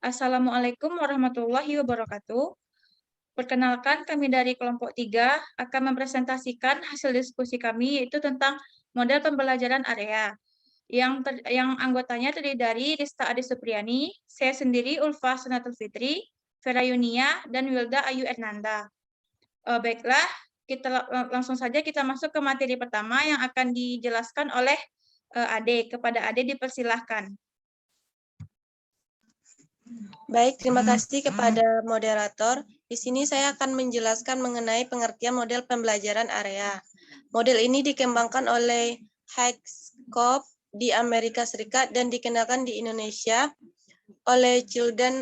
Assalamualaikum warahmatullahi wabarakatuh. Perkenalkan, kami dari kelompok 3 akan mempresentasikan hasil diskusi kami, yaitu tentang model pembelajaran area. Yang anggotanya terdiri dari Rista Adi Supriyani, saya sendiri Ulfa Sunatul Fitri, Vera Yunia, dan Wilda Ayu Ernanda. Baiklah, kita langsung saja kita masuk ke materi pertama yang akan dijelaskan oleh Ade. Kepada Ade dipersilahkan. Baik, terima kasih kepada moderator. Di sini saya akan menjelaskan mengenai pengertian model pembelajaran area. Model ini dikembangkan oleh Higgscope di Amerika Serikat dan dikenalkan di Indonesia oleh Children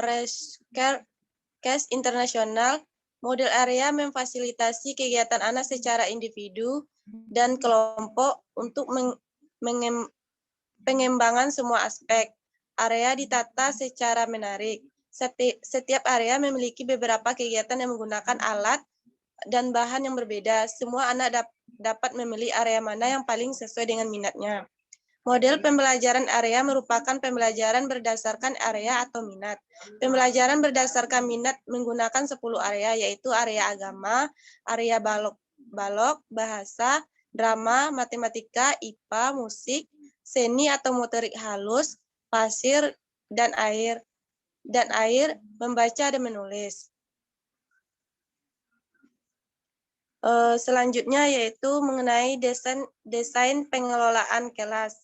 Research International. Model area memfasilitasi kegiatan anak secara individu dan kelompok untuk pengembangan semua aspek. Area ditata secara menarik. Setiap area memiliki beberapa kegiatan yang menggunakan alat dan bahan yang berbeda. Semua anak dapat memilih area mana yang paling sesuai dengan minatnya. Model pembelajaran area merupakan pembelajaran berdasarkan area atau minat. Pembelajaran berdasarkan minat menggunakan 10 area, yaitu area agama, area balok, bahasa, drama, matematika, IPA, musik, seni atau motorik halus, pasir, dan air, membaca dan menulis. Selanjutnya yaitu mengenai desain pengelolaan kelas.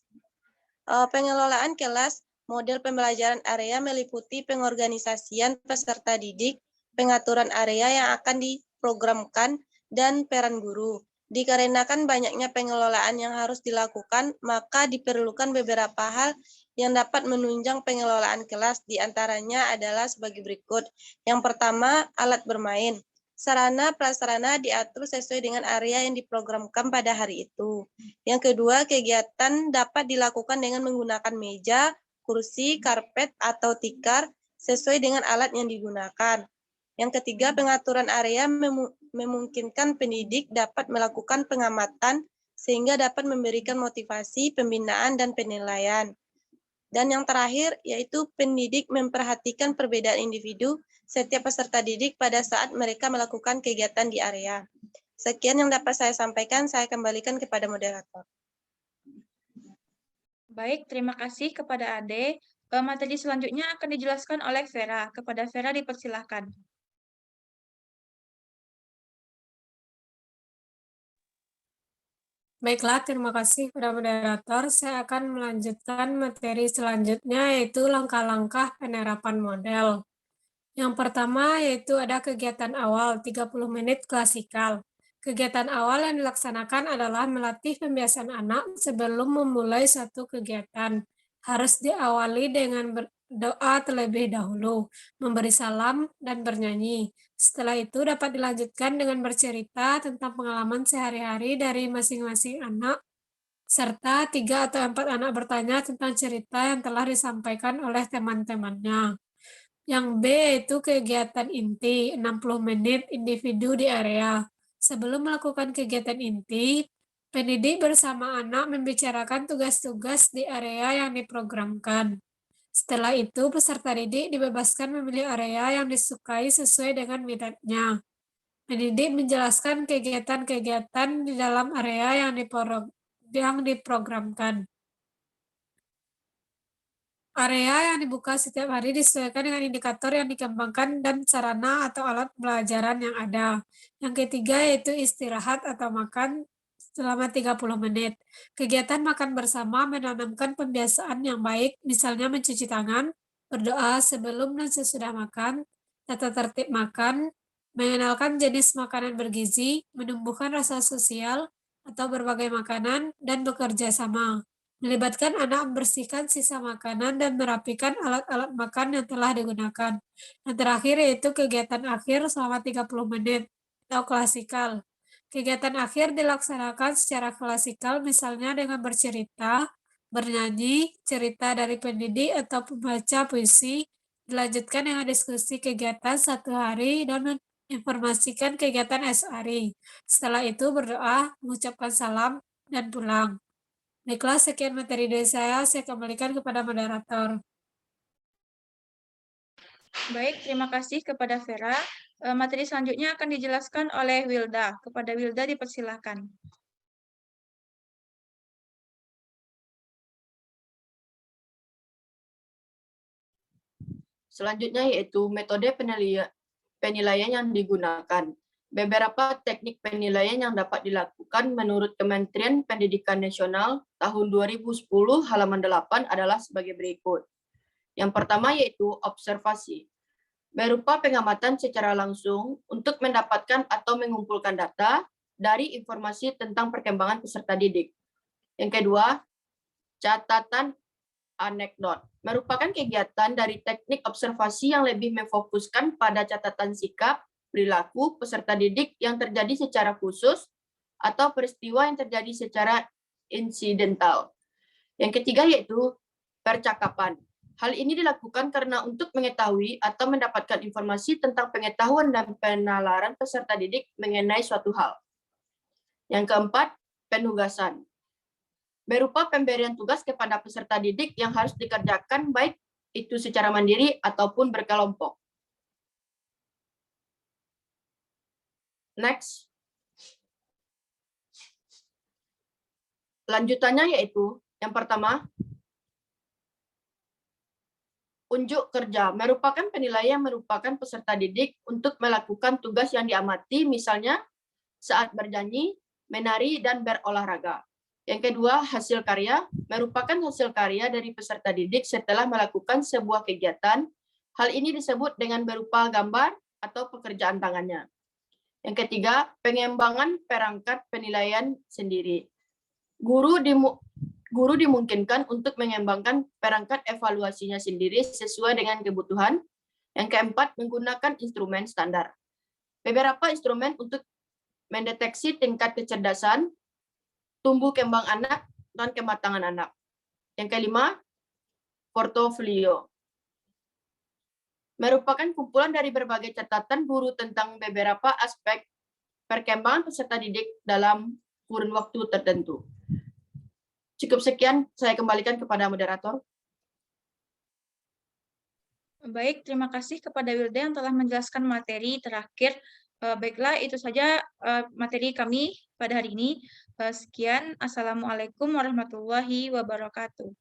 Pengelolaan kelas, model pembelajaran area meliputi pengorganisasian peserta didik, pengaturan area yang akan diprogramkan, dan peran guru. Dikarenakan banyaknya pengelolaan yang harus dilakukan, maka diperlukan beberapa hal yang dapat menunjang pengelolaan kelas, diantaranya adalah sebagai berikut. Yang pertama, alat bermain. Sarana prasarana diatur sesuai dengan area yang diprogramkan pada hari itu. Yang kedua, kegiatan dapat dilakukan dengan menggunakan meja, kursi, karpet, atau tikar sesuai dengan alat yang digunakan. Yang ketiga, pengaturan area memungkinkan pendidik dapat melakukan pengamatan sehingga dapat memberikan motivasi, pembinaan, dan penilaian. Dan yang terakhir, yaitu pendidik memperhatikan perbedaan individu setiap peserta didik pada saat mereka melakukan kegiatan di area. Sekian yang dapat saya sampaikan, saya kembalikan kepada moderator. Baik, terima kasih kepada Ade. Materi selanjutnya akan dijelaskan oleh Vera. Kepada Vera dipersilahkan. Baiklah, terima kasih kepada moderator. Saya akan melanjutkan materi selanjutnya, yaitu langkah-langkah penerapan model. Yang pertama yaitu ada kegiatan awal 30 menit klasikal. Kegiatan awal yang dilaksanakan adalah melatih pembiasaan anak sebelum memulai satu kegiatan. Harus diawali dengan berdoa terlebih dahulu, memberi salam, dan bernyanyi. Setelah itu dapat dilanjutkan dengan bercerita tentang pengalaman sehari-hari dari masing-masing anak, serta 3 atau 4 anak bertanya tentang cerita yang telah disampaikan oleh teman-temannya. Yang B yaitu kegiatan inti, 60 menit individu di area. Sebelum melakukan kegiatan inti, pendidik bersama anak membicarakan tugas-tugas di area yang diprogramkan. Setelah itu, peserta didik dibebaskan memilih area yang disukai sesuai dengan minatnya. Pendidik menjelaskan kegiatan-kegiatan di dalam area yang diprogramkan. Area yang dibuka setiap hari disesuaikan dengan indikator yang dikembangkan dan sarana atau alat pembelajaran yang ada. Yang ketiga yaitu istirahat atau makan selama 30 menit. Kegiatan makan bersama menanamkan pembiasaan yang baik, misalnya mencuci tangan, berdoa sebelum dan sesudah makan, tata tertib makan, mengenalkan jenis makanan bergizi, menumbuhkan rasa sosial atau berbagai makanan, dan bekerja sama. Melibatkan anak membersihkan sisa makanan dan merapikan alat-alat makan yang telah digunakan. Yang terakhir yaitu kegiatan akhir selama 30 menit atau klasikal. Kegiatan akhir dilaksanakan secara klasikal misalnya dengan bercerita, bernyanyi, cerita dari pendidik atau pembaca puisi, dilanjutkan dengan diskusi kegiatan satu hari dan menginformasikan kegiatan esok hari. Setelah itu berdoa, mengucapkan salam, dan pulang. Baiklah, sekian materi dari saya kembalikan kepada moderator. Baik, terima kasih kepada Vera. Materi selanjutnya akan dijelaskan oleh Wilda. Kepada Wilda dipersilakan. Selanjutnya yaitu metode penilaian yang digunakan. Beberapa teknik penilaian yang dapat dilakukan menurut Kementerian Pendidikan Nasional tahun 2010 halaman 8 adalah sebagai berikut. Yang pertama yaitu observasi, berupa pengamatan secara langsung untuk mendapatkan atau mengumpulkan data dari informasi tentang perkembangan peserta didik. Yang kedua, catatan anekdot, merupakan kegiatan dari teknik observasi yang lebih memfokuskan pada catatan sikap, perilaku peserta didik yang terjadi secara khusus atau peristiwa yang terjadi secara insidental. Yang ketiga yaitu percakapan. Hal ini dilakukan karena untuk mengetahui atau mendapatkan informasi tentang pengetahuan dan penalaran peserta didik mengenai suatu hal. Yang keempat, penugasan, berupa pemberian tugas kepada peserta didik yang harus dikerjakan baik itu secara mandiri ataupun berkelompok. Next. Lanjutannya yaitu, yang pertama, unjuk kerja, merupakan penilaian merupakan peserta didik untuk melakukan tugas yang diamati, misalnya saat bernyanyi, menari, dan berolahraga. Yang kedua, hasil karya, merupakan hasil karya dari peserta didik setelah melakukan sebuah kegiatan. Hal ini disebut dengan berupa gambar atau pekerjaan tangannya. Yang ketiga, pengembangan perangkat penilaian sendiri. Guru dimungkinkan untuk mengembangkan perangkat evaluasinya sendiri sesuai dengan kebutuhan. Yang keempat, menggunakan instrumen standar. Beberapa instrumen untuk mendeteksi tingkat kecerdasan, tumbuh kembang anak, dan kematangan anak. Yang kelima, portofolio, merupakan kumpulan dari berbagai catatan guru tentang beberapa aspek perkembangan peserta didik dalam kurun waktu tertentu. Cukup sekian, saya kembalikan kepada moderator. Baik, terima kasih kepada Wilda yang telah menjelaskan materi terakhir. Baiklah, itu saja materi kami pada hari ini. Sekian, Assalamualaikum warahmatullahi wabarakatuh.